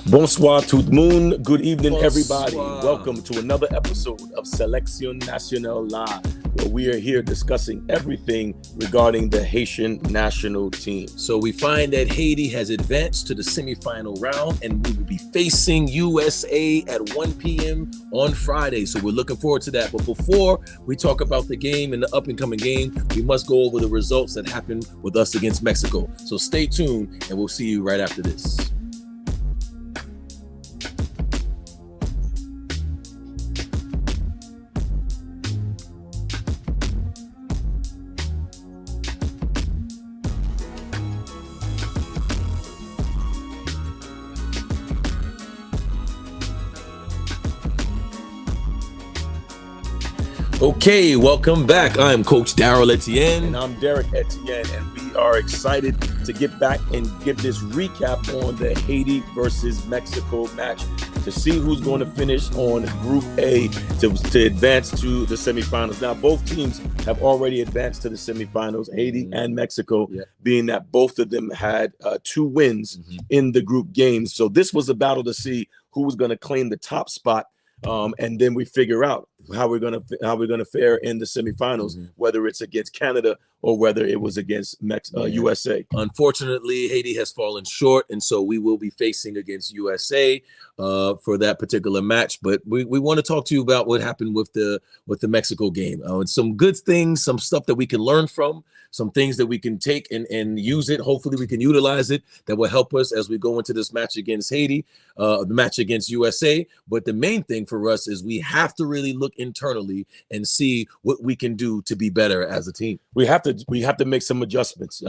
Bonsoir tout le monde. Good evening, Bonsoir. everybody. Welcome to another episode of Sélection Nationale Live, where we are here discussing everything regarding the Haitian national team. So we find that Haiti has advanced to the semifinal round, and we will be facing USA at 1 p.m. on Friday. So we're looking forward to that. But before we talk about the game and the up-and-coming game, we must go over the results that happened with us against Mexico. So stay tuned, and we'll see you right after this. Okay, welcome back. I'm Coach Daryl Etienne. And I'm Derek Etienne, and we are excited to get back and give this recap on the Haiti versus Mexico match to see who's going to finish on Group A to advance to the semifinals. Now, both teams have already advanced to the semifinals, Haiti and Mexico, being that both of them had 2 wins in the group games. So this was a battle to see who was going to claim the top spot. And then we figure out how we're gonna fare in the semifinals, whether it's against Canada or whether it was against USA. Unfortunately, Haiti has fallen short, and so we will be facing against USA for that particular match. But we want to talk to you about what happened with the Mexico game, and some good things, some stuff that we can learn from, some things that we can take and use it. Hopefully, we can utilize it that will help us as we go into this match against Haiti, the match against USA. But the main thing for us is we have to really look internally and see what we can do to be better as a team. We have to make some adjustments.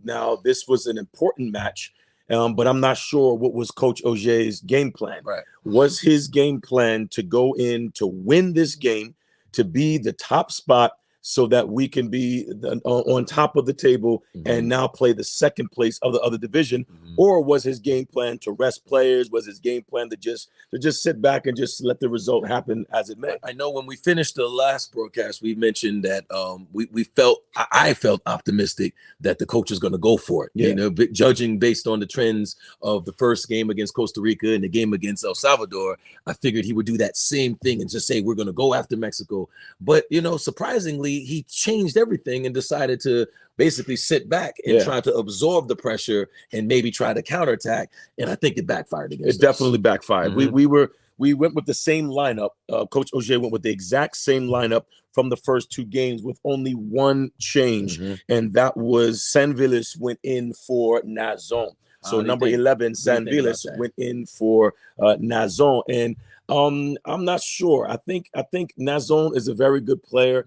Now, this was an important match, but I'm not sure what was Coach Auger's game plan. Right. Was his game plan to go in to win this game, to be the top spot, so that we can be on top of the table and now play the second place of the other division? Or was his game plan to rest players? Was his game plan to just sit back and just let the result happen as it may? I know when we finished the last broadcast, we mentioned that I felt optimistic that the coach is going to go for it. You know, judging based on the trends of the first game against Costa Rica and the game against El Salvador, I figured he would do that same thing and just say, we're going to go after Mexico. But, you know, surprisingly, he changed everything and decided to basically sit back and try to absorb the pressure and maybe try to counterattack. And I think it backfired against us. It definitely backfired. We went with the same lineup. Coach Auger went with the exact same lineup from the first 2 games with only one change, and that was Sanvillis went in for Nazon. So number 11, Sanvillis went in for Nazon. And I'm not sure. I think Nazon is a very good player.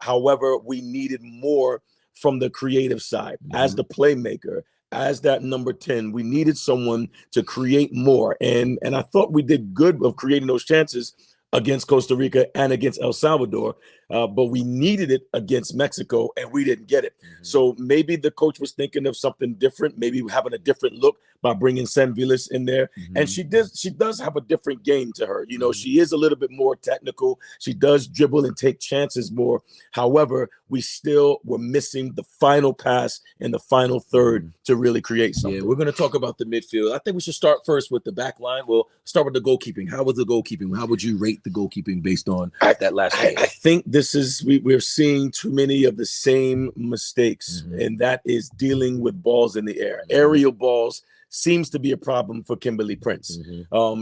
However, we needed more from the creative side as the playmaker, as that number 10. We needed someone to create more, and I thought we did good of creating those chances against Costa Rica and against El Salvador, but we needed it against Mexico and we didn't get it. So maybe the coach was thinking of something different, maybe having a different look by bringing Sanvillis in there. And she does have a different game to her. You know, she is a little bit more technical. She does dribble and take chances more. However, we still were missing the final pass in the final third to really create something. Yeah, we're going to talk about the midfield. I think we should start first with the back line. We'll start with the goalkeeping. How was the goalkeeping? How would you rate the goalkeeping based on that last game? I think this is we're seeing too many of the same mistakes, and that is dealing with balls in the air. Aerial balls seems to be a problem for Kimberly Prince.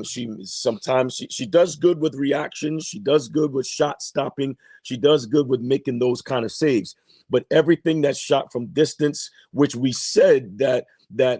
She does good with reactions. She does good with shot stopping. She does good with making those kind of saves. But everything that's shot from distance, which we said that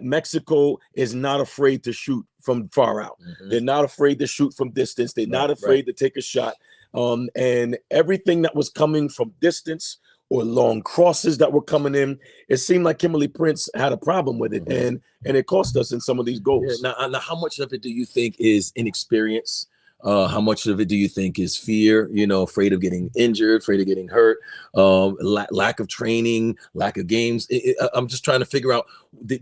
Mexico is not afraid to shoot from far out. They're not afraid to shoot from distance. They're not afraid to take a shot. And everything that was coming from distance or long crosses that were coming in, it seemed like Kimberly Prince had a problem with it, and it cost us in some of these goals. Now, how much of it do you think is inexperience? How much of it do you think is fear, afraid of getting injured, afraid of getting hurt, lack of training, lack of games? I'm just trying to figure out,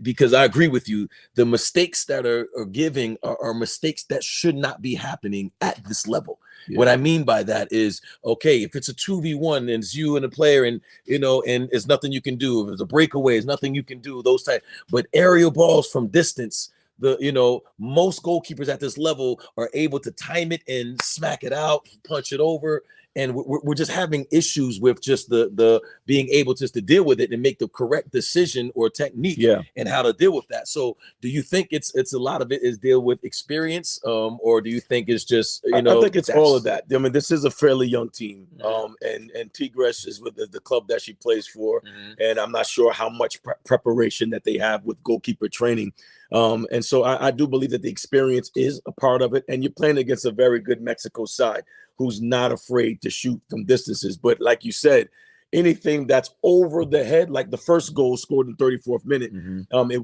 because I agree with you, the mistakes that are giving are mistakes that should not be happening at this level. Yeah. What I mean by that is, okay, if it's a 2v1 and it's you and a player and it's nothing you can do. If it's a breakaway, it's nothing you can do, those type. But aerial balls from distance, most goalkeepers at this level are able to time it and smack it out, punch it over. And we're just having issues with just the being able just to deal with it and make the correct decision or technique and how to deal with that. So do you think it's a lot of it is deal with experience, or do you think it's just, I think it's all of that. I mean, this is a fairly young team, and Tigres is with the club that she plays for, and I'm not sure how much preparation that they have with goalkeeper training. And so I do believe that the experience is a part of it, and you're playing against a very good Mexico side who's not afraid to shoot from distances. But like you said, anything that's over the head, like the first goal scored in 34th minute,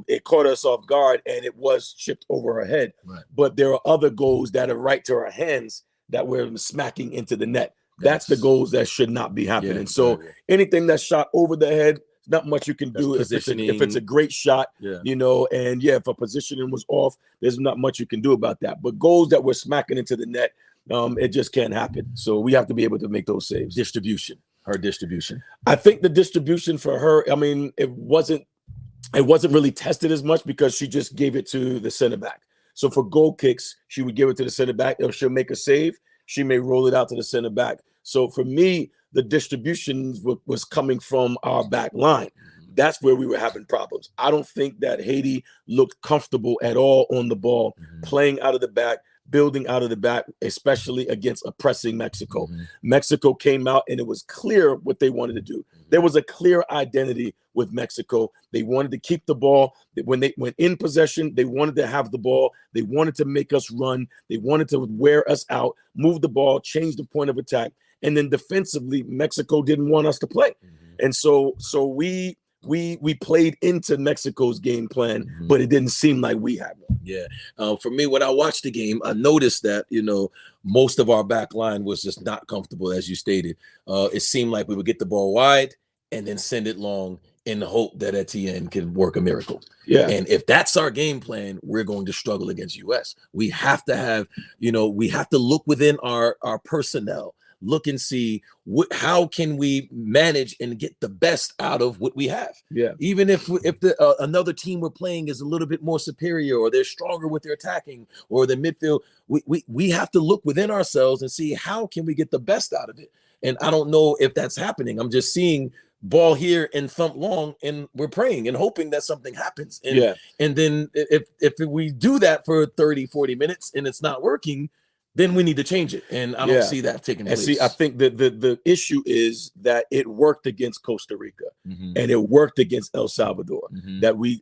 it caught us off guard and it was chipped over her head. Right. But there are other goals that are right to her hands that we're smacking into the net. That's the goals that should not be happening. So anything that's shot over the head, not much you can do if it's a great shot, and if a positioning was off, there's not much you can do about that. But goals that we're smacking into the net, it just can't happen. So we have to be able to make those saves. Her distribution. I think the distribution for her, I mean, it wasn't really tested as much because she just gave it to the center back. So for goal kicks, she would give it to the center back. If she'll make a save, she may roll it out to the center back. So for me, the distribution was coming from our back line. That's where we were having problems. I don't think that Haiti looked comfortable at all on the ball, playing out of the back, building out of the back, especially against a pressing Mexico. Mexico came out and it was clear what they wanted to do. There was a clear identity with Mexico. They wanted to keep the ball. When they went in possession, they wanted to have the ball. They wanted to make us run. They wanted to wear us out, move the ball, change the point of attack. And then defensively, Mexico didn't want us to play. And so we played into Mexico's game plan, but it didn't seem like we had one. Yeah. For me, when I watched the game, I noticed that, most of our back line was just not comfortable, as you stated. It seemed like we would get the ball wide and then send it long in the hope that Etienne can work a miracle. Yeah. And if that's our game plan, we're going to struggle against US. We have to have, we have to look within our personnel, look and see how can we manage and get the best out of what we have. Yeah. Even if another team we're playing is a little bit more superior, or they're stronger with their attacking or their midfield, we have to look within ourselves and see how can we get the best out of it. And I don't know if that's happening. I'm just seeing ball here and thump long, and we're praying and hoping that something happens. And, and then if we do that for 30, 40 minutes and it's not working, then we need to change it. And I don't see that taking place. And see, I think that the issue is that it worked against Costa Rica and it worked against El Salvador. That we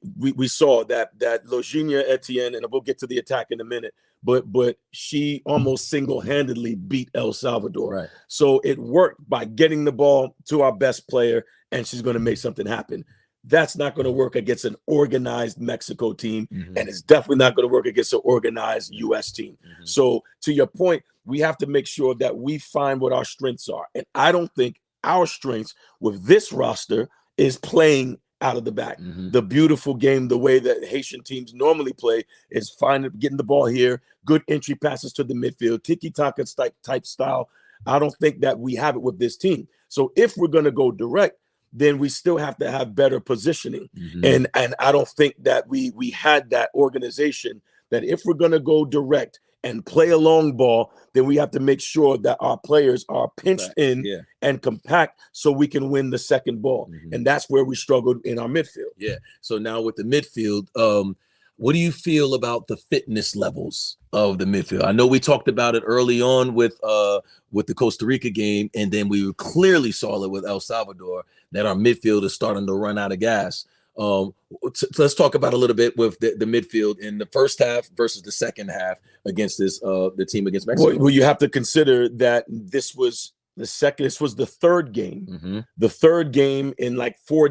saw that Logenia Etienne, and we'll get to the attack in a minute, but she almost single-handedly beat El Salvador. Right. So it worked by getting the ball to our best player, and she's going to make something happen. That's not going to work against an organized Mexico team, and it's definitely not going to work against an organized U.S. team. So to your point, we have to make sure that we find what our strengths are. And I don't think our strengths with this roster is playing out of the back. The beautiful game, the way that Haitian teams normally play, is getting the ball here, good entry passes to the midfield, tiki-taka type style. I don't think that we have it with this team. So if we're going to go direct, then we still have to have better positioning. And I don't think that we had that organization, that if we're going to go direct and play a long ball, then we have to make sure that our players are pinched in and compact so we can win the second ball. And that's where we struggled in our midfield. Yeah. So now with the midfield, what do you feel about the fitness levels of the midfield? I know we talked about it early on with the Costa Rica game, and then we clearly saw it with El Salvador, that our midfield is starting to run out of gas. Let's talk about a little bit with the midfield in the first half versus the second half against the team against Mexico. Well, you have to consider that this was the third game, the third game in like 4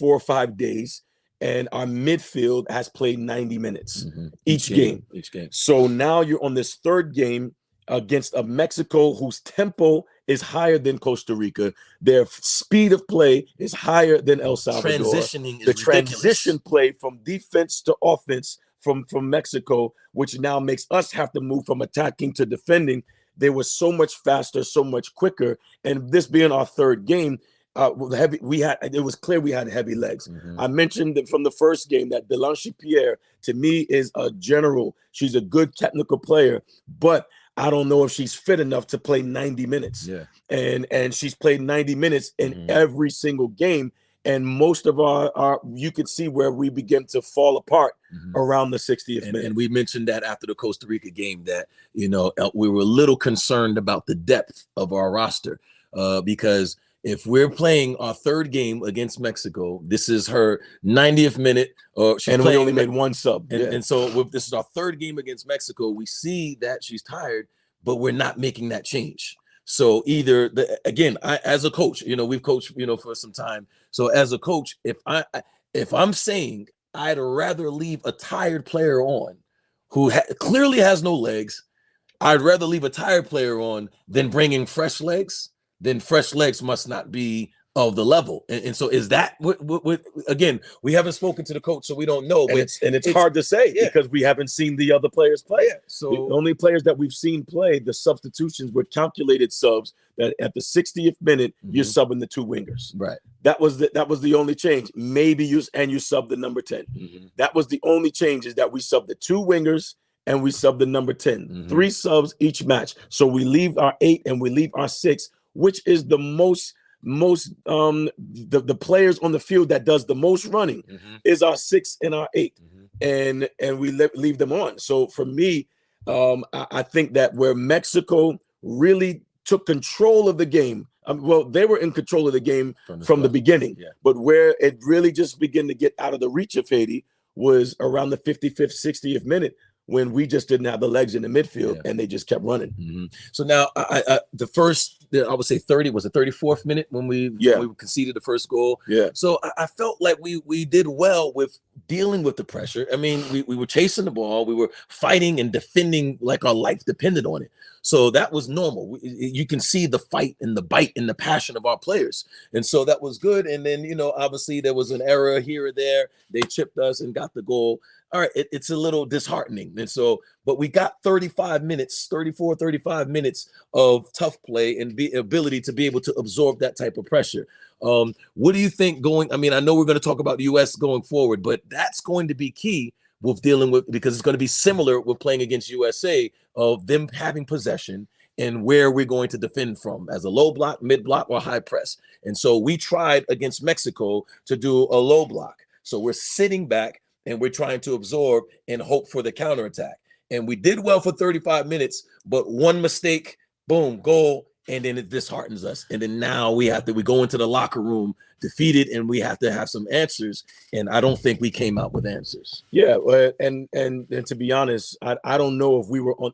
or 5 days. And our midfield has played 90 minutes each game. So now you're on this third game against a Mexico whose tempo is higher than Costa Rica. Their speed of play is higher than El Salvador. Transitioning is the transition play from defense to offense from Mexico, which now makes us have to move from attacking to defending. They were so much faster, so much quicker. And this being our third game, heavy. We had. It was clear we had heavy legs. Mhm. I mentioned that from the first game that Delanche Pierre to me is a general. She's a good technical player, but I don't know if she's fit enough to play 90 minutes. Yeah. And she's played 90 minutes in Mhm. every single game. And most of our you could see where we begin to fall apart Mhm. around the 60th minute. And we mentioned that after the Costa Rica game that, you know, we were a little concerned about the depth of our roster because if we're playing our third game against Mexico, this is her 90th minute, and we only made one sub. And so this is our third game against Mexico. We see that she's tired, but we're not making that change. So either as a coach, you know, we've coached, you know, for some time. So as a coach, if I'm saying I'd rather leave a tired player on who clearly has no legs, I'd rather leave a tired player on than bringing fresh legs. Then fresh legs must not be of the level. And so is that what again, we haven't spoken to the coach, so we don't know. And it's hard to say because we haven't seen the other players play. Yeah, so the only players that we've seen play, the substitutions were calculated subs that at the 60th minute, you're subbing the two wingers. Right. That was the only change. Maybe you sub the number 10. That was the only change, is that we sub the two wingers and we sub the number 10. 3 subs each match. So we leave our 8 and we leave our 6, which is the most the players on the field that does the most running is our 6 and our 8, and we leave them on. So for me, I think that where Mexico really took control of the game, well, they were in control of the game from the beginning, but where it really just began to get out of the reach of Haiti was around the 55th, 60th minute, when we just didn't have the legs in the midfield and they just kept running. So now the first, I would say 30, was the 34th minute when we conceded the first goal. Yeah. So I felt like we did well with dealing with the pressure. I mean, we were chasing the ball, we were fighting and defending like our life depended on it. So that was normal. You can see the fight and the bite and the passion of our players. And so that was good. And then, you know, obviously there was an error here or there. They chipped us and got the goal. All right, it's a little disheartening. And so, but we got 34, 35 minutes of tough play and ability to be able to absorb that type of pressure. What do you think I mean, I know we're going to talk about the U.S. going forward, but that's going to be key with dealing with, because it's going to be similar with playing against USA, of them having possession and where we're going to defend from, as a low block, mid block, or high press. And so we tried against Mexico to do a low block. So we're sitting back and we're trying to absorb and hope for the counterattack. And we did well for 35 minutes, but one mistake, boom, goal, and then it disheartens us. And then now we go into the locker room defeated, and we have to have some answers. And I don't think we came out with answers. Yeah, and to be honest, I don't know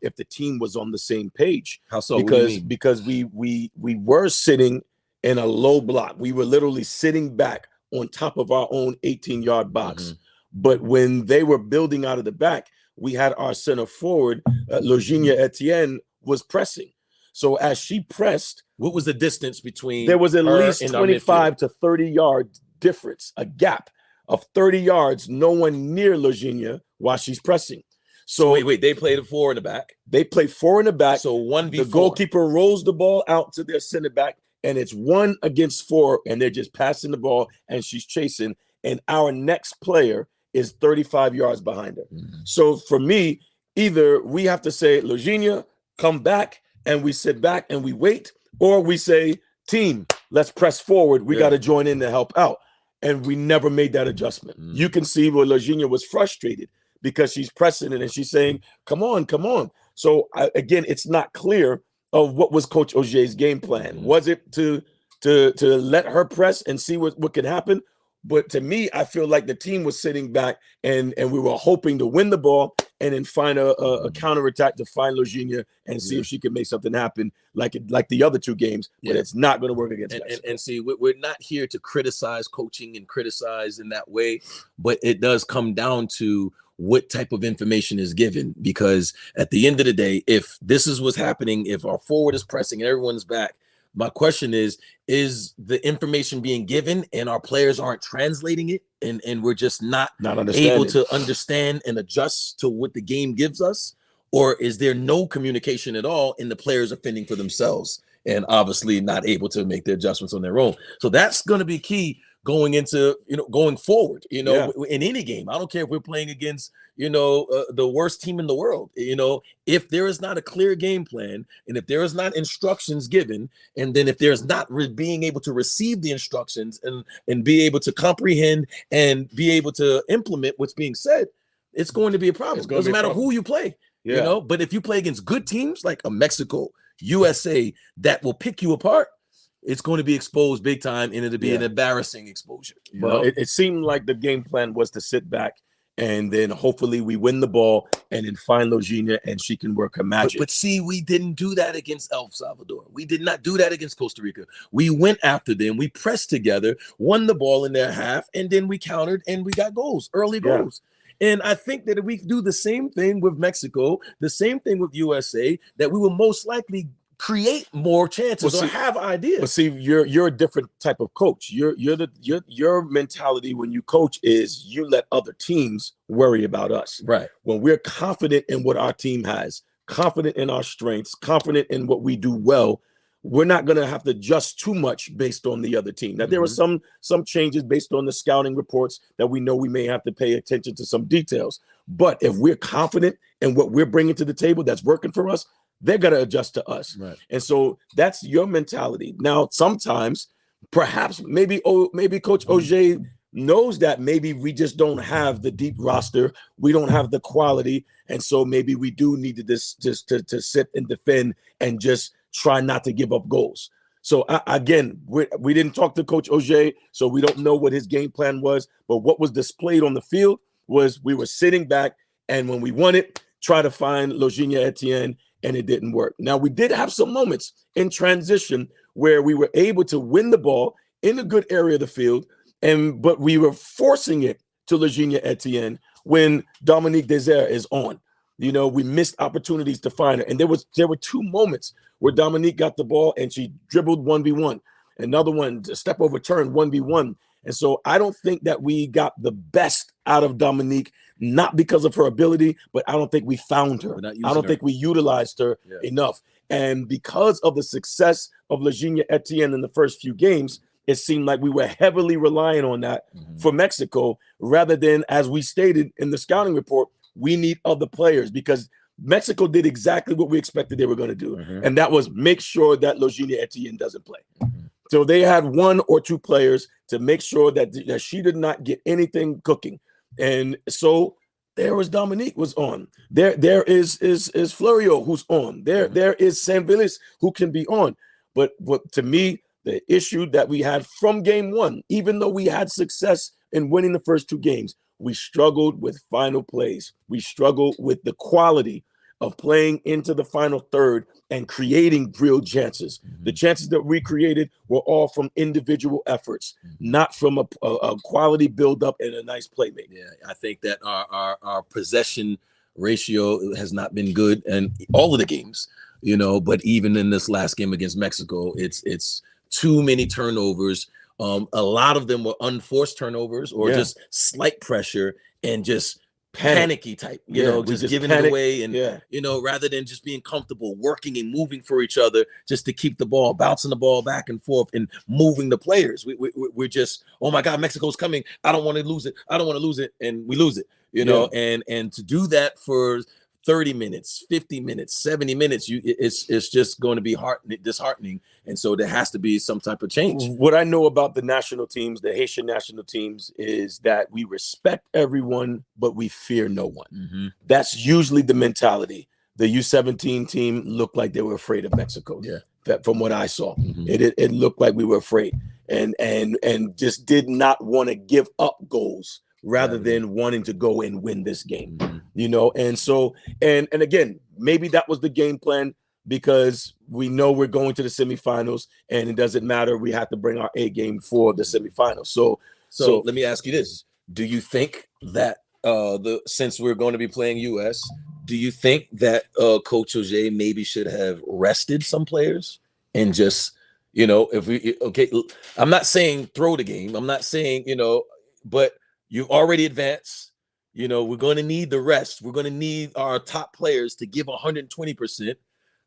if the team was on the same page. How so? Because we were sitting in a low block. We were literally sitting back on top of our own 18-yard box. But when they were building out of the back, we had our center forward, Logenia Etienne, was pressing. So as she pressed, what was the distance between? There was at least 25 to 30 yard difference, a gap of 30 yards, no one near Logenia while she's pressing. So wait, they played a 4 in the back. They play 4 in the back. So 1v4. The goalkeeper rolls the ball out to their center back, and it's 1 against 4, and they're just passing the ball, and she's chasing. And our next player is 35 yards behind her. So for me, either we have to say, Logenia, come back, and we sit back and we wait, or we say, team, let's press forward. We got to join in to help out. And we never made that adjustment. You can see where Logenia was frustrated because she's pressing it and she's saying, come on, come on. So again, it's not clear of what was Coach Auger's game plan. Was it to let her press and see what could happen? But to me, I feel like the team was sitting back and we were hoping to win the ball and then find a counterattack to find Logenia and see if she can make something happen like the other 2 games. But it's not going to work against us. And see, we're not here to criticize coaching and criticize in that way, but it does come down to what type of information is given. Because at the end of the day, if this is what's happening, if our forward is pressing and everyone's back, my question is the information being given and our players aren't translating it and we're just not able to understand and adjust to what the game gives us? Or is there no communication at all and the players are fending for themselves? and obviously not able to make the adjustments on their own. So that's going to be key going into, going forward, in any game. I don't care if we're playing against, the worst team in the world, if there is not a clear game plan, and if there is not instructions given, and then if there's not being able to receive the instructions and be able to comprehend and be able to implement what's being said, it's going to be a problem. It doesn't matter who you play, but if you play against good teams like a Mexico, USA, that will pick you apart, it's going to be exposed big time, and it'll be an embarrassing exposure. Well, it seemed like the game plan was to sit back, and then hopefully we win the ball and then find Logenia and she can work her magic. But see, we didn't do that against El Salvador. We did not do that against Costa Rica. We went after them. We pressed together, won the ball in their half, and then we countered and we got goals, early goals. And I think that if we do the same thing with Mexico, the same thing with USA, that we will most likely create more chances or have ideas. But see, you're a different type of coach. Your mentality when you coach is you let other teams worry about us. Right. When we're confident in what our team has, confident in our strengths, confident in what we do well, we're not going to have to adjust too much based on the other team. Now, there are some changes based on the scouting reports that we know we may have to pay attention to some details. But if we're confident in what we're bringing to the table that's working for us, they're going to adjust to us. Right. And so that's your mentality. Now, sometimes, perhaps, maybe Coach Auger knows that maybe we just don't have the deep roster. We don't have the quality. And so maybe we do need to just to sit and defend and just try not to give up goals. So again, we didn't talk to Coach Auger, so we don't know what his game plan was. But what was displayed on the field was we were sitting back, and when we won it, try to find Logenia Etienne, and it didn't work. Now, we did have some moments in transition where we were able to win the ball in a good area of the field, but we were forcing it to Logenia Etienne when Dominique Désert is on. We missed opportunities to find her. And there were two moments where Dominique got the ball and she dribbled 1v1. Another one, a step over turn, 1v1. And so I don't think that we got the best out of Dominique, not because of her ability, but I don't think we found her. I don't think we utilized her enough. And because of the success of Logenia Etienne in the first few games, it seemed like we were heavily relying on that for Mexico, rather than, as we stated in the scouting report, we need other players, because Mexico did exactly what we expected they were going to do. And that was make sure that Logenia Etienne doesn't play. So they had one or two players to make sure that she did not get anything cooking. And so there was Dominique was on. There is Florio who's on. There is Sanvillis who can be on. But to me, the issue that we had from game one, even though we had success in winning the first two games, we struggled with final plays. We struggled with the quality of playing into the final third and creating real chances. The chances that we created were all from individual efforts, not from a quality build-up and a nice playmaking. Yeah, I think that our possession ratio has not been good in all of the games, but even in this last game against Mexico, it's too many turnovers. A lot of them were unforced turnovers or just slight pressure and just panicky type, just giving it away, and rather than just being comfortable working and moving for each other just to keep the ball, bouncing the ball back and forth and moving the players. We're just, oh my God, Mexico's coming. I don't want to lose it. And we lose it, and to do that for 30 minutes, 50 minutes, 70 minutes, it's just going to be disheartening. And so there has to be some type of change. What I know about the national teams, the Haitian national teams, is that we respect everyone, but we fear no one. That's usually the mentality. The U17 team looked like they were afraid of Mexico. From what I saw, it looked like we were afraid and just did not want to give up goals, rather than wanting to go and win this game, And so, and again, maybe that was the game plan, because we know we're going to the semifinals and it doesn't matter. We have to bring our A game for the semifinals. So let me ask you this. Do you think that since we're going to be playing US, do you think that Coach Auger maybe should have rested some players and just, I'm not saying throw the game. I'm not saying, but you've already advanced. We're going to need the rest. We're going to need our top players to give 120%.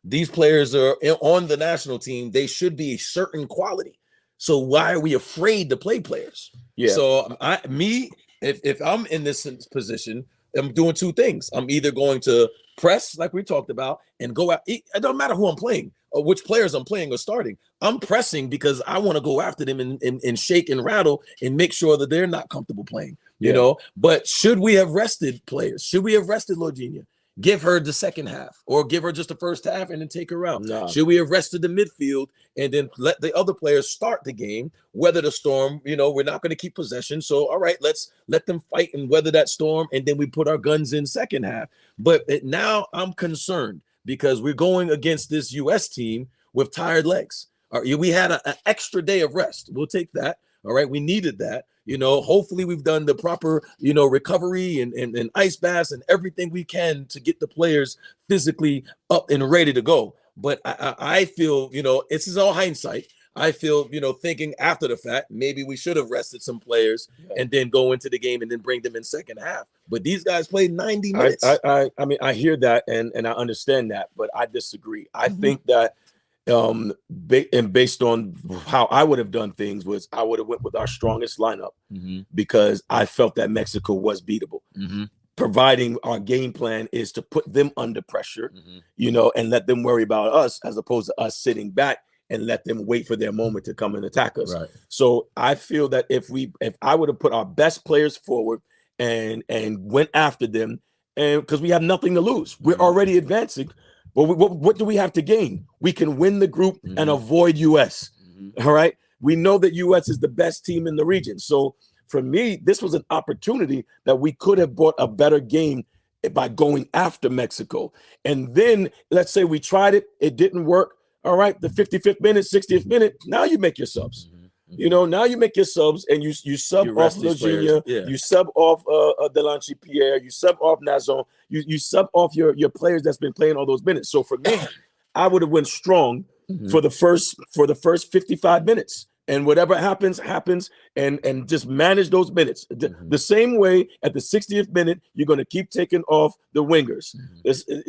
These players are on the national team. They should be a certain quality. So why are we afraid to play players? Yeah. So if I'm in this position, I'm doing two things. I'm either going to press, like we talked about, and go out. It don't matter who I'm playing or which players I'm playing or starting. I'm pressing because I want to go after them and shake and rattle and make sure that they're not comfortable playing. You know, but should we have rested players? Should we have rested Lorginha? Give her the second half or give her just the first half and then take her out? Nah. Should we have rested the midfield and then let the other players start the game, weather the storm? You know, we're not going to keep possession. So, all right, let's let them fight and weather that storm. And then we put our guns in second half. But now I'm concerned because we're going against this U.S. team with tired legs. We had an extra day of rest. We'll take that. All right. We needed that. You know, hopefully we've done the proper, you know, recovery and ice baths and everything we can to get the players physically up and ready to go. But I feel, you know, this is all hindsight. I feel, you know, thinking after the fact, maybe we should have rested some players and then go into the game and then bring them in second half. But these guys played 90 minutes. I mean, I hear that and I understand that, but I disagree. I think that and based on how I would have done things was I would have went with our strongest lineup because I felt that Mexico was beatable. Providing our game plan is to put them under pressure, you know, and let them worry about us as opposed to us sitting back and let them wait for their moment to come and attack us. Right. So I feel that if I would have put our best players forward and went after them, and because we have nothing to lose, we're already advancing. Well, what do we have to gain? We can win the group and avoid US. All right. We know that US is the best team in the region. So for me, this was an opportunity that we could have brought a better game by going after Mexico. And then let's say we tried it, it didn't work. All right. The 55th minute, 60th minute. Now you make your subs. You know, now you make your subs and you sub off Lorginha, you sub off Delanchi Pierre, you sub off Nazon, you sub off your players that's been playing all those minutes. So for me, I would have went strong for the first 55 minutes. And whatever happens, and just manage those minutes. The same way at the 60th minute, you're going to keep taking off the wingers.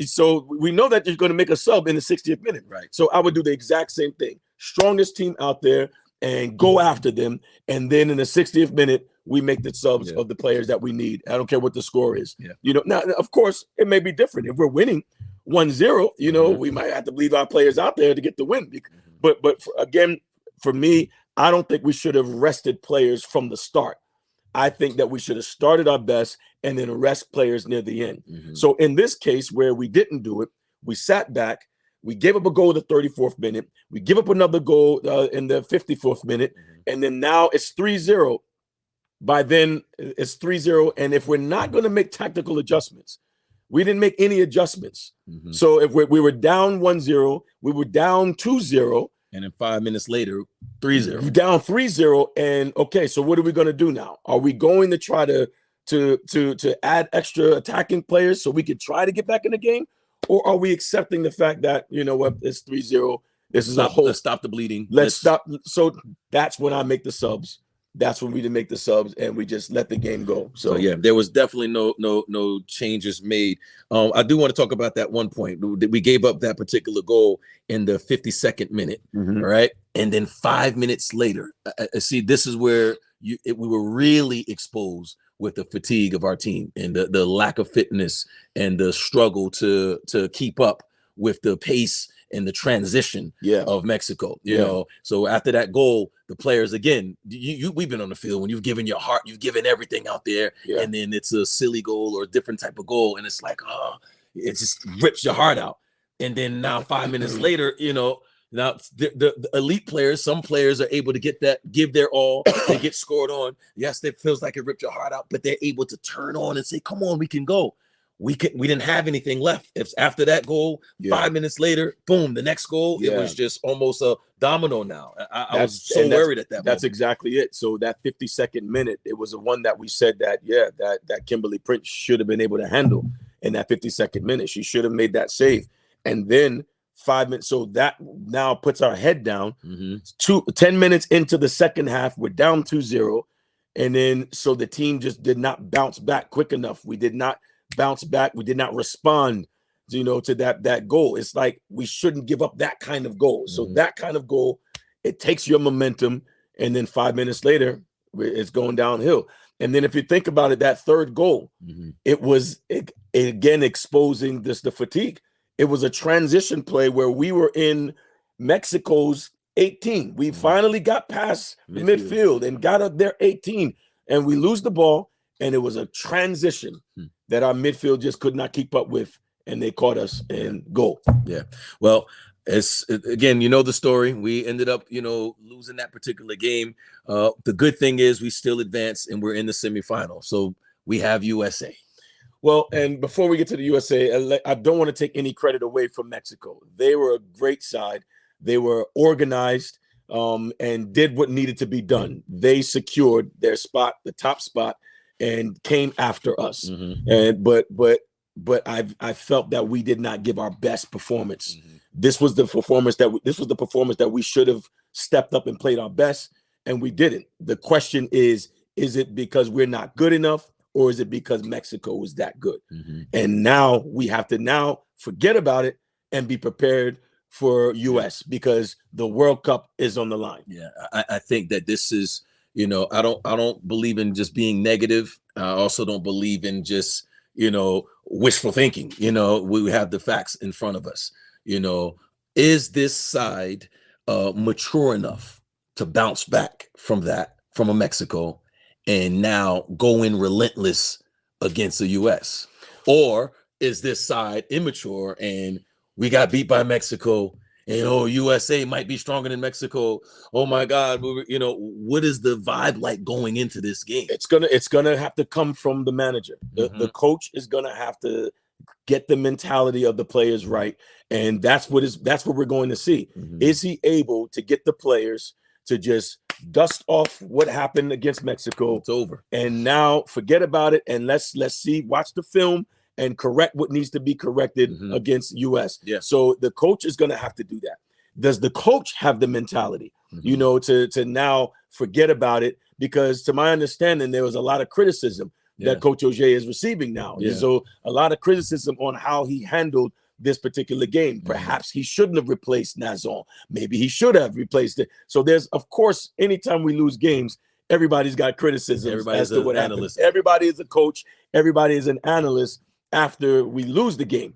So we know that you're going to make a sub in the 60th minute. Right. So I would do the exact same thing. Strongest team out there and go after them. And then in the 60th minute, we make the subs of the players that we need. I don't care what the score is. You know, now, of course, it may be different. If we're winning 1-0, you know, we might have to leave our players out there to get the win. But again, for me, I don't think we should have rested players from the start. I think that we should have started our best and then rest players near the end. So in this case, where we didn't do it, we sat back, we gave up a goal in the 34th minute, we give up another goal in the 54th minute, and then now it's 3-0. By then, it's 3-0. And if we're not going to make tactical adjustments, we didn't make any adjustments. So if we were down 1-0, we were down 2-0. And then 5 minutes later, 3-0. You down 3-0, and okay, so what are we going to do now? Are we going to try to add extra attacking players so we could try to get back in the game, or are we accepting the fact that, you know what, it's 3-0? This is a whole. Let's stop the bleeding. Let's stop. So that's when I make the subs. That's when we didn't make the subs, and we just let the game go. So yeah, there was definitely no changes made. I do want to talk about that one point. We gave up that particular goal in the 52nd minute, all right? And then 5 minutes later, see, this is where we were really exposed with the fatigue of our team and the lack of fitness and the struggle to keep up with the pace and the transition of Mexico, you know. So after that goal, the players, again, we've been on the field when you've given your heart, you've given everything out there, and then it's a silly goal or a different type of goal, and it's like, oh, it just rips your heart out. And then now 5 minutes later, you know, now the elite players, some players are able to give their all, they get scored on. Yes, it feels like it ripped your heart out, but they're able to turn on and say, come on, we can go. We didn't have anything left. If after that goal, 5 minutes later, boom, the next goal, it was just almost a domino now. I was so worried at that moment. That's exactly it. So that 52nd minute, it was the one that we said that, that Kimberly Prince should have been able to handle in that 52nd minute. She should have made that save. And then 5 minutes, so that now puts our head down. 10 minutes into the second half, we're down 2-0. And then, so the team just did not bounce back quick enough. We did not bounce back. We did not respond you know, to that goal. It's like we shouldn't give up that kind of goal. So that kind of goal, it takes your momentum, and then 5 minutes later, it's going downhill. And then if you think about it, that third goal, it was again exposing the fatigue. It was a transition play where we were in Mexico's 18. We finally got past midfield and got up their 18, and we lose the ball, and it was a transition that our midfield just could not keep up with, and they caught us and goal. Yeah. Well, again, you know the story. We ended up, you know, losing that particular game. The good thing is we still advanced, and we're in the semifinal. So we have USA. Well, and before we get to the USA, I don't want to take any credit away from Mexico. They were a great side. They were organized and did what needed to be done. They secured their spot, the top spot, and came after us. And but I felt that we did not give our best performance. This was the performance that we should have stepped up and played our best, and we didn't. The question is it because we're not good enough, or is it because Mexico was that good? And now we have to forget about it and be prepared for US, because the World Cup is on the line. Yeah, I think that this is, you know, I don't believe in just being negative. I also don't believe in just, you know, wishful thinking. You know, we have the facts in front of us. You know, is this side mature enough to bounce back from a Mexico, and now go in relentless against the US? Or is this side immature and we got beat by Mexico, and USA might be stronger than Mexico? Oh my God, you know, what is the vibe like going into this game? It's gonna have to come from the manager. The coach is gonna have to get the mentality of the players right, and that's what we're going to see. Is he able to get the players to just dust off what happened against Mexico? It's over, and now forget about it, and let's watch the film and correct what needs to be corrected against US. Yeah. So the coach is going to have to do that. Does the coach have the mentality, you know, to now forget about it? Because to my understanding, there was a lot of criticism that Coach Ojai is receiving now. So a lot of criticism on how he handled this particular game. Perhaps he shouldn't have replaced Nazon. Maybe he should have replaced it. So there's, of course, anytime we lose games, everybody's got criticism as to what happened. Everybody is a coach. Everybody is an analyst after we lose the game.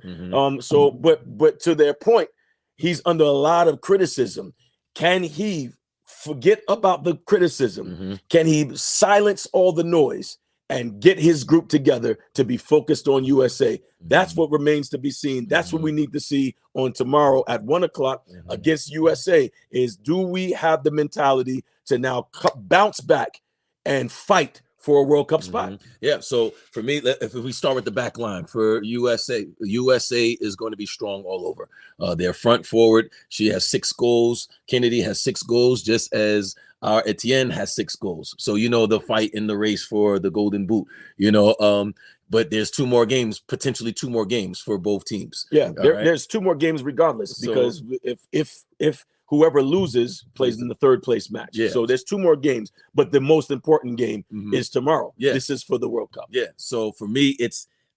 So, but to their point, he's under a lot of criticism. Can he forget about the criticism? Can he silence all the noise and get his group together to be focused on USA? That's what remains to be seen. That's what we need to see on tomorrow at 1 o'clock against USA, is do we have the mentality to now bounce back and fight for a World Cup spot? Yeah. So for me, if we start with the back line for USA is going to be strong all over. Their front forward, she has 6 goals. Kennedy has 6 goals, just as our Etienne has 6 goals. So, you know, the fight in the race for the Golden Boot, you know, but there's potentially 2 more games for both teams. Yeah, there's 2 more games regardless, because if whoever loses plays in the 3rd place match. So there's 2 more games, but the most important game is tomorrow. This is for the World Cup. So for me,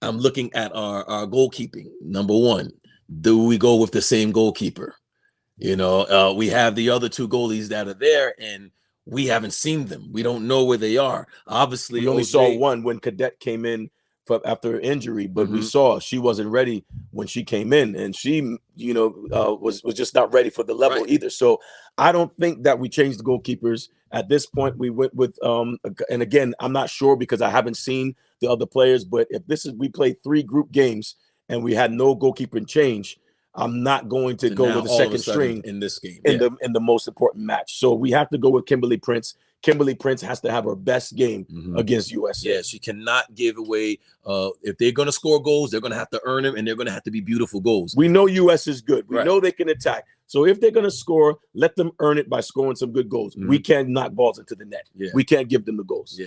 I'm looking at our goalkeeping. Number 1, do we go with the same goalkeeper? You know, we have the other 2 goalies that are there, and we haven't seen them. We don't know where they are. Obviously, we only saw one when Cadet came in after her injury, but we saw she wasn't ready when she came in, and she, you know, was just not ready for the level either. So I don't think that we changed the goalkeepers at this point. We went with and again, I'm not sure because I haven't seen the other players, but if we played 3 group games and we had no goalkeeping change, I'm not going to go with the second string in this game in the most important match. So we have to go with Kimberly Prince. Kimberly Prince has to have her best game against USA. Yeah, she cannot give away. If they're going to score goals, they're going to have to earn them, and they're going to have to be beautiful goals. We know US is good. We know they can attack. So if they're going to score, let them earn it by scoring some good goals. We can't knock balls into the net. We can't give them the goals.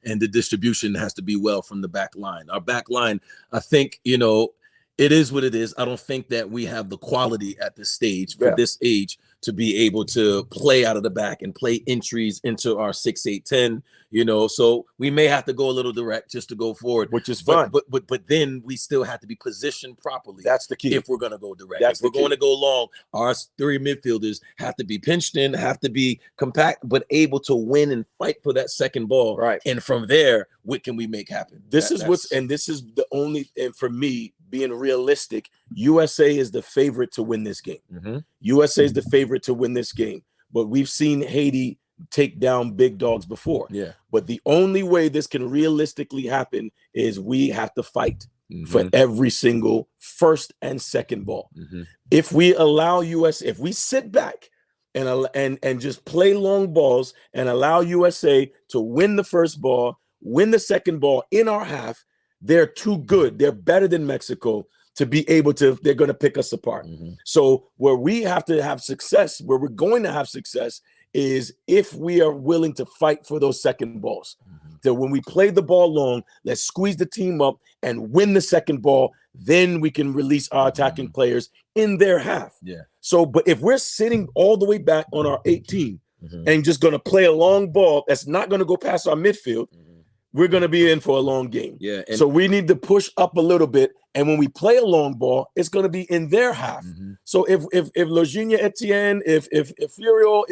And the distribution has to be well from the back line. Our back line, I think, you know, it is what it is. I don't think that we have the quality at this stage for this age to be able to play out of the back and play entries into our 6-8-10. You know, so we may have to go a little direct just to go forward, which is fine. But then we still have to be positioned properly. That's the key. If we're going to go direct, That's if we're going to go long, our 3 midfielders have to be pinched in, have to be compact, but able to win and fight for that second ball. Right. And from there, what can we make happen? This is the only, and for me, being realistic, USA is the favorite to win this game. Mm-hmm. USA is the favorite to win this game. But we've seen Haiti take down big dogs before. Yeah. But the only way this can realistically happen is we have to fight for every single first and second ball. If we allow if we sit back and just play long balls and allow USA to win the first ball, win the second ball in our half, they're too good. They're better than Mexico to be able to, they're going to pick us apart. So where we have to have success, where we're going to have success, is if we are willing to fight for those second balls. That when we play the ball long, let's squeeze the team up and win the second ball, then we can release our attacking players in their half. Yeah. So, but if we're sitting all the way back on our 18 and just going to play a long ball that's not going to go past our midfield, we're going to be in for a long game. Yeah. So we need to push up a little bit. And when we play a long ball, it's going to be in their half. So if Logenia Etienne, if Furio,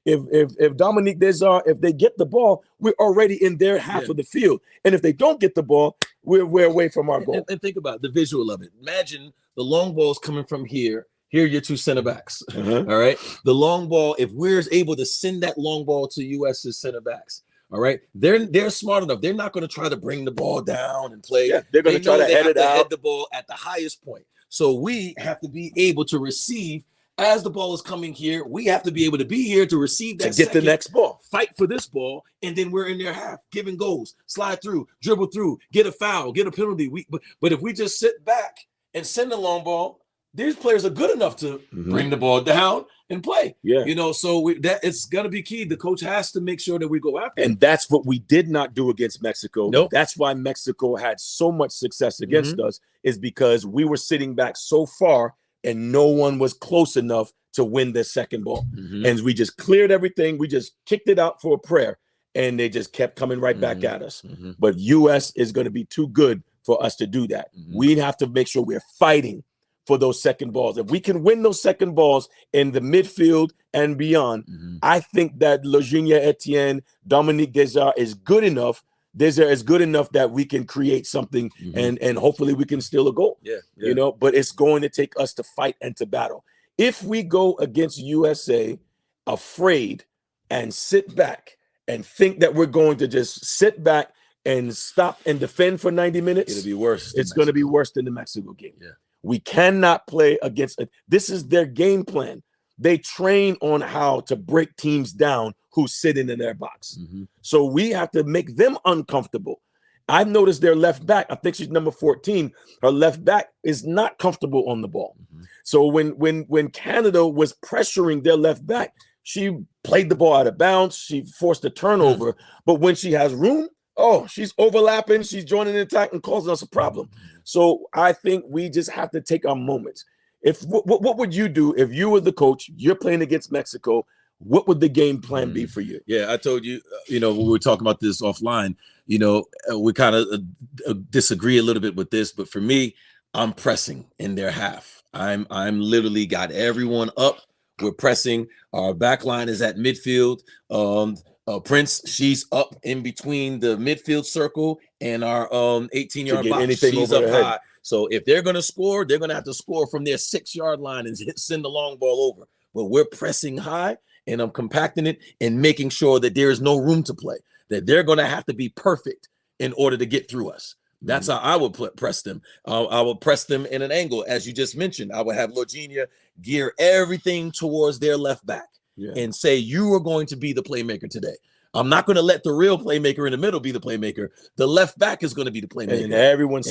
if Dominique Desar, if they get the ball, we're already in their half of the field. And if they don't get the ball, we're away from our goal. And think about the visual of it. Imagine the long balls coming from here. Here are your 2 center backs. All right. The long ball, if we're able to send that long ball to US's center backs, all right, they're smart enough. They're not going to try to bring the ball down and play. Yeah, they're going to try to head it out. Head the ball at the highest point. So we have to be able to receive as the ball is coming here. We have to be able to be here to receive that. To get the next ball, fight for this ball, and then we're in their half, giving goals, slide through, dribble through, get a foul, get a penalty. But if we just sit back and send the long ball, these players are good enough to bring the ball down and play. Yeah. You know, so that it's going to be key. The coach has to make sure that we go after and that's what we did not do against Mexico. Nope. That's why Mexico had so much success against us, is because we were sitting back so far and no one was close enough to win the second ball. And we just cleared everything. We just kicked it out for a prayer, and they just kept coming right back at us. But US is going to be too good for us to do that. We have to make sure we're fighting for those second balls. If we can win those second balls in the midfield and beyond, I think that Logenia Etienne, Dominique Desar is good enough. Desar is good enough that we can create something and hopefully we can steal a goal. You know, but it's going to take us to fight and to battle. If we go against USA afraid and sit back and think that we're going to just sit back and stop and defend for 90 minutes, it'll be worse. It's going to be worse than the Mexico game. Yeah. We cannot play against it. This is their game plan. They train on how to break teams down who sit in their box. So we have to make them uncomfortable. I've noticed their left back, I think she's number 14, her left back is not comfortable on the ball. So when Canada was pressuring their left back, she played the ball out of bounds. She forced a turnover. But when she has room, she's overlapping. She's joining the attack and causing us a problem. So I think we just have to take our moments. What would you do if you were the coach? You're playing against Mexico. What would the game plan be for you? Yeah, I told you, when we were talking about this offline, we kind of disagree a little bit with this. But for me, I'm pressing in their half. I'm literally got everyone up. We're pressing. Our back line is at midfield. Prince, she's up in between the midfield circle and our 18-yard box. She's up high. So if they're going to score, they're going to have to score from their 6-yard line and send the long ball over. But we're pressing high, and I'm compacting it and making sure that there is no room to play, that they're going to have to be perfect in order to get through us. That's how I would press them. I would press them in an angle, as you just mentioned. I would have Logenia gear everything towards their left back and say, you are going to be the playmaker today. I'm not going to let the real playmaker in the middle be the playmaker. The left back is going to be the playmaker. And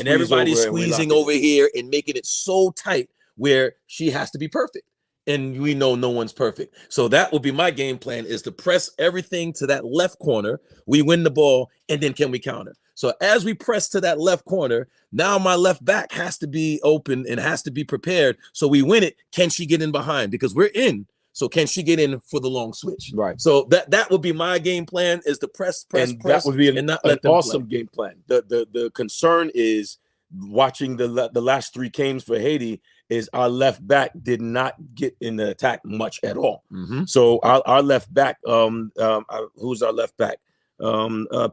everybody's squeezing over here and making it so tight where she has to be perfect. And we know no one's perfect. So that will be my game plan, is to press everything to that left corner. We win the ball, and then can we counter? So as we press to that left corner, now my left back has to be open and has to be prepared. So we win it. Can she get in behind? Because we're in. So can she get in for the long switch? Right. So that would be my game plan, is to press, and that would be an an awesome game plan. The concern is watching the last 3 games for Haiti is our left back did not get in the attack much at all. So our left back, who's our left back?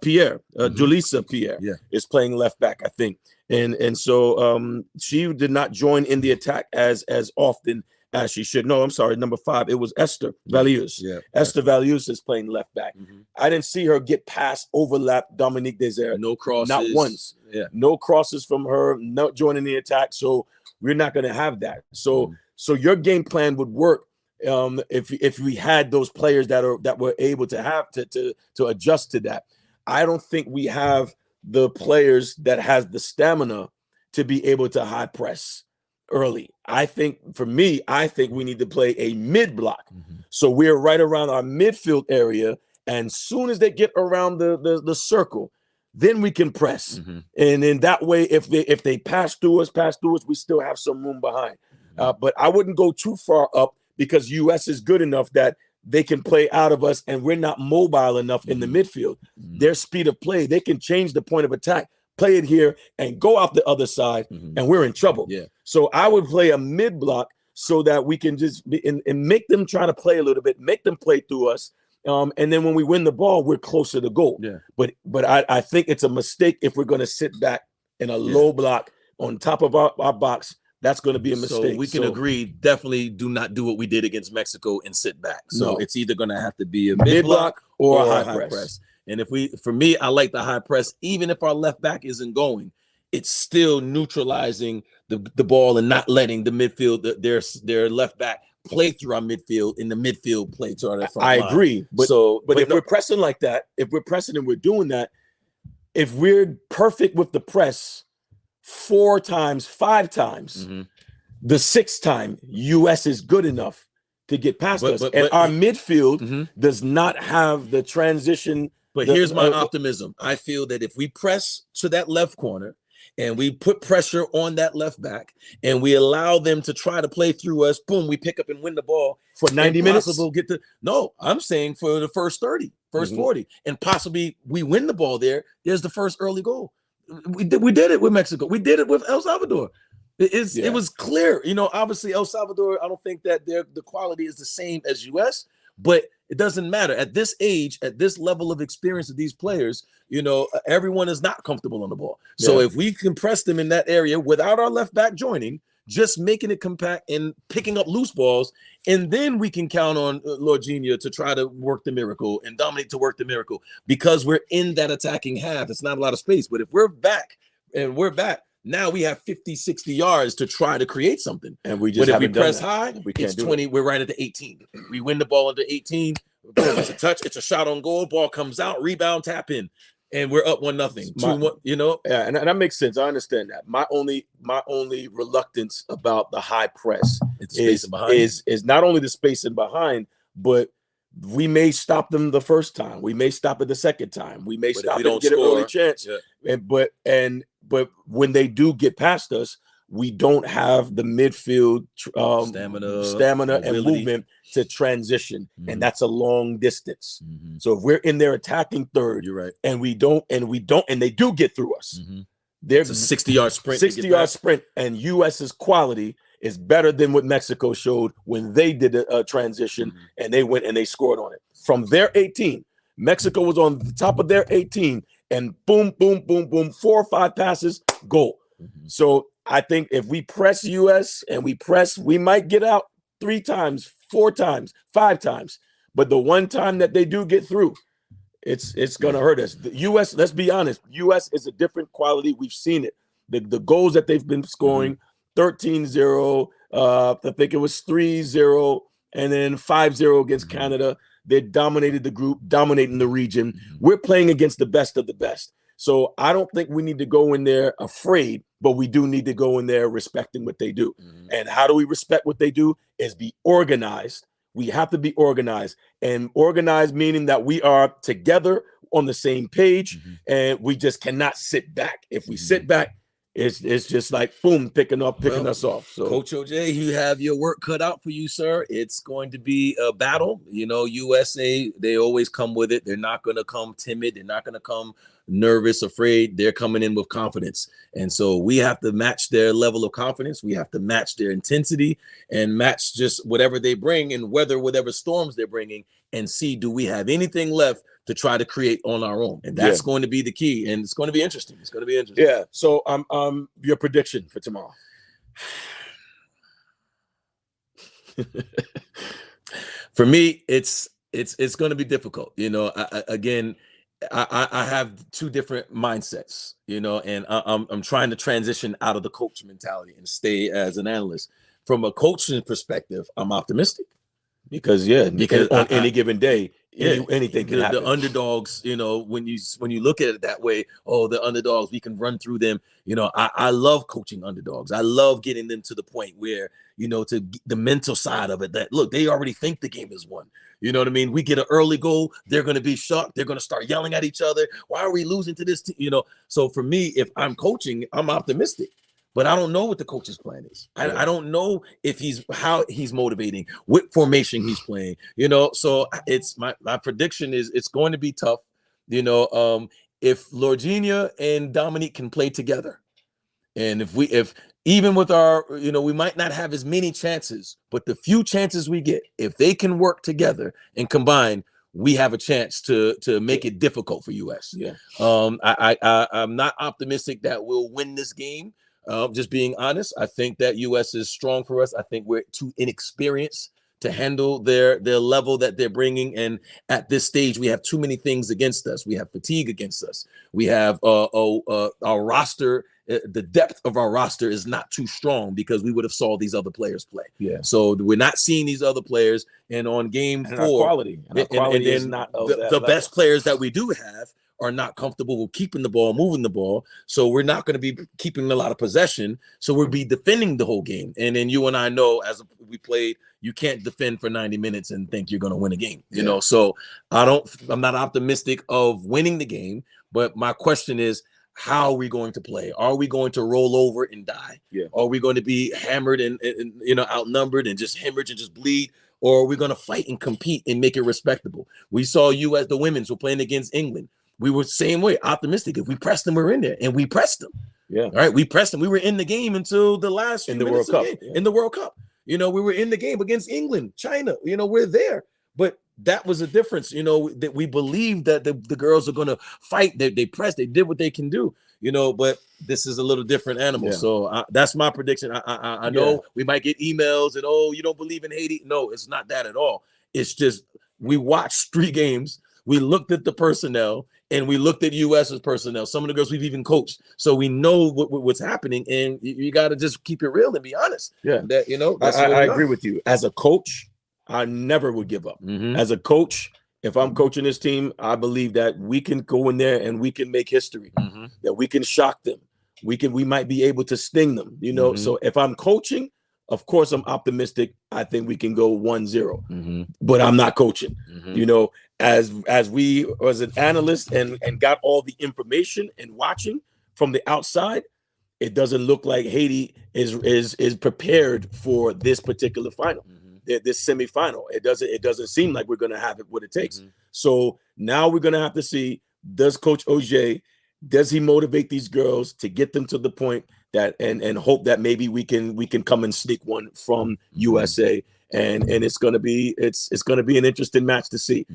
Pierre, Julissa Pierre is playing left back, I think. And so she did not join in the attack as often as she should. No, I'm sorry, number 5. It was Esther Valius. Esther Valius is playing left back. I didn't see her get past overlap Dominique Desert. No crosses. Not once. No crosses from her, not joining the attack. So we're not going to have that. So so your game plan would work if we had those players that were able to have to adjust to that. I don't think we have the players that has the stamina to be able to high press early. I think we need to play a mid block. So we're right around our midfield area, and soon as they get around the circle, then we can press. And in that way, if they pass through us, we still have some room behind. But I wouldn't go too far up, because US is good enough that they can play out of us, and we're not mobile enough in the midfield. Their speed of play, they can change the point of attack, play it here, and go out the other side, and we're in trouble. So I would play a mid block so that we can just be, and make them try to play a little bit, make them play through us. And then when we win the ball, we're closer to goal. But I think it's a mistake if we're going to sit back in a low block on top of our box. That's going to be a mistake. So we can agree, definitely do not do what we did against Mexico and sit back. So it's either going to have to be a mid block or a high press. And for me, I like the high press. Even if our left back isn't going, it's still neutralizing the ball and not letting the midfield, their left back, play through our midfield, in the midfield play to our front line. I agree. But if we're pressing like that, if we're pressing and we're doing that, if we're perfect with the press 4 times, 5 times, the 6th time, US is good enough to get past us. And our midfield does not have the transition. But here's my optimism. I feel that if we press to that left corner and we put pressure on that left back and we allow them to try to play through us, boom, we pick up and win the ball for 90 minutes. No, I'm saying for the first 30, first 40, and possibly we win the ball there. There's the first early goal. We did it with Mexico. We did it with El Salvador. It was clear. Obviously El Salvador, I don't think that the quality is the same as US, but it doesn't matter. At this age, at this level of experience of these players, everyone is not comfortable on the ball. So if we can press them in that area without our left back joining, just making it compact and picking up loose balls, and then we can count on Lorginha to try to work the miracle and Dominic to work the miracle, because we're in that attacking half. It's not a lot of space. But if we're back, now we have 50, 60 yards to try to create something. And we just if we press high, it's 20. We're right at the 18. We win the ball at the 18. It's a touch. It's a shot on goal. Ball comes out. Rebound. Tap in. And we're up 1-0. 2-1. Yeah, and that makes sense. I understand that. My only reluctance about the high press is not only the spacing behind, but we may stop them the first time. We may stop it the second time. We may stop it and get an early chance. But when they do get past us, we don't have the midfield stamina and movement to transition, and that's a long distance. So if we're in their attacking third, you're right, and they do get through us, it's a 60-yard sprint. 60-yard sprint, and US's quality is better than what Mexico showed when they did a transition and they went and they scored on it from their 18. Mexico was on the top of their 18, and boom, boom, boom, boom, 4 or 5 passes, goal. So I think if we press US and we might get out 3 times, 4 times, 5 times. But the one time that they do get through, it's going to hurt us. The US, let's be honest, US is a different quality. We've seen it. The goals that they've been scoring, 13-0, I think it was 3-0, and then 5-0 against Canada. They dominated the group, dominating the region. We're playing against the best of the best. So I don't think we need to go in there afraid, but we do need to go in there respecting what they do. And how do we respect what they do? Is be organized. We have to be organized, and organized meaning that we are together on the same page, and we just cannot sit back. If we sit back, it's just like boom, picking us off. So Coach OJ, you have your work cut out for you, sir. It's going to be a battle. You know, USA, they always come with it. They're not going to come timid. They're not going to come nervous, afraid. They're coming in with confidence. And so we have to match their level of confidence. We have to match their intensity and match just whatever they bring and weather whatever storms they're bringing and see, do we have anything left to try to create on our own? And that's going to be the key. And it's going to be interesting. It's going to be interesting. Yeah. So your prediction for tomorrow. For me, it's going to be difficult. You know, I have two different mindsets, you know, and I'm trying to transition out of the coach mentality and stay as an analyst. From a coaching perspective, I'm optimistic because on any given day, anything can happen. The underdogs, you know, when you look at it that way, oh, the underdogs, we can run through them. You know, I love coaching underdogs. I love getting them to the point where, you know, to the mental side of it, that look, they already think the game is won. You know what I mean? We get an early goal, they're going to be shocked. They're going to start yelling at each other. Why are we losing to this team? You know, so for me, if I'm coaching, I'm optimistic. But I don't know what the coach's plan is. I don't know if how he's motivating, what formation he's playing, you know. So it's my prediction is it's going to be tough. You know, if Lorginha and Dominique can play together, and if even with our, you know, we might not have as many chances, but the few chances we get, if they can work together and combine, we have a chance to make it difficult for US. Yeah. I'm not optimistic that we'll win this game. Just being honest, I think that US is strong for us. I think we're too inexperienced to handle their level that they're bringing. And at this stage, we have too many things against us. We have fatigue against us. We have our roster. The depth of our roster is not too strong because we would have saw these other players play. Yeah. So we're not seeing these other players. And on game 4, quality is not the best players that we do have are not comfortable with keeping the ball, moving the ball. So we're not going to be keeping a lot of possession. So we'll be defending the whole game. And then you and I know, as we played, you can't defend for 90 minutes and think you're going to win a game, you know? So I'm not optimistic of winning the game, but my question is, how are we going to play? Are we going to roll over and die? Yeah. Are we going to be hammered and you know, outnumbered and just hemorrhage and just bleed? Or are we going to fight and compete and make it respectable? We saw you as the women's were playing against England. We were the same way, optimistic. If we pressed them, we're in there, and we pressed them. Yeah. All right, we pressed them. We were in the game until the last in the World Cup. In the World Cup, you know, we were in the game against England, China. You know, we're there. But that was a difference. You know, that we believed that the girls are going to fight. They pressed. They did what they can do. You know, but this is a little different animal. Yeah. So that's my prediction. I know we might get emails and, oh, you don't believe in Haiti. No, it's not that at all. It's just we watched 3 games. We looked at the personnel. And we looked at US's personnel, some of the girls we've even coached. So we know what's happening, and you got to just keep it real and be honest. Yeah. That, you know, I agree with you. As a coach, I never would give up. Mm-hmm. As a coach, if I'm coaching this team, I believe that we can go in there and we can make history, that we can shock them. We might be able to sting them, you know? So if I'm coaching, of course, I'm optimistic. I think we can go 1-0, but I'm not coaching. You know, as an analyst and got all the information and watching from the outside, it doesn't look like Haiti is prepared for this particular final, this semifinal. It doesn't seem like we're going to have it what it takes. So now we're going to have to see, does Coach OJ, does he motivate these girls to get them to the point that and hope that maybe we can come and sneak one from USA, and it's going to be an interesting match to see.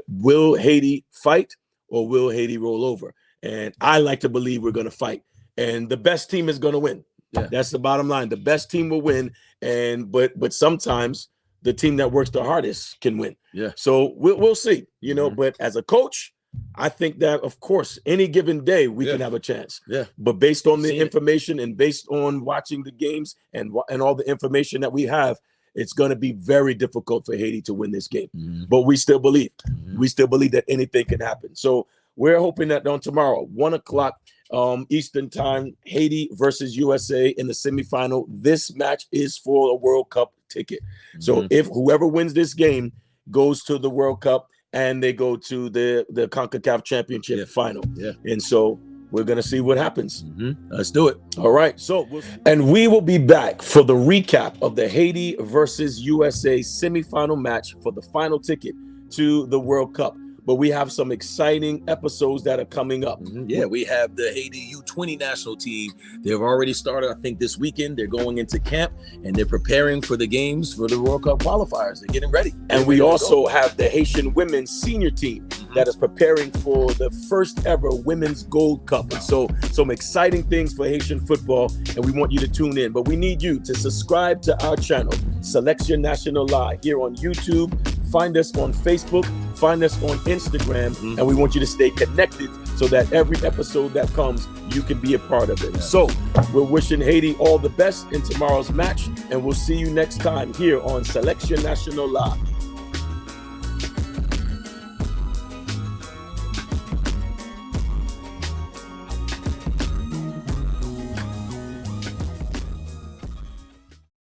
Will Haiti fight or will Haiti roll over? And I like to believe we're going to fight, and the best team is going to win. Yeah. That's the bottom line. The best team will win, but sometimes the team that works the hardest can win. Yeah. So we'll see. You know, but as a coach, I think that, of course, any given day we can have a chance. Yeah. But based on the information and based on watching the games and all the information that we have, it's going to be very difficult for Haiti to win this game. But we still believe. We still believe that anything can happen. So we're hoping that on tomorrow, 1:00 Eastern time, Haiti versus USA in the semifinal. This match is for a World Cup ticket. So if whoever wins this game goes to the World Cup, and they go to the CONCACAF championship final. Yeah. And so we're going to see what happens. Let's do it. All right. So, and we will be back for the recap of the Haiti versus USA semifinal match for the final ticket to the World Cup. But we have some exciting episodes that are coming up. Yeah, we have the Haiti U20 national team. They've already started, I think, this weekend. They're going into camp and they're preparing for the games for the World Cup qualifiers. They're getting ready. And we also have the Haitian women's senior team that is preparing for the first ever Women's Gold Cup. And so some exciting things for Haitian football, and we want you to tune in. But we need you to subscribe to our channel, Selection National Live, here on YouTube. Find us on Facebook, find us on Instagram, and we want you to stay connected so that every episode that comes, you can be a part of it. So we're wishing Haiti all the best in tomorrow's match, and we'll see you next time here on Selection National Live.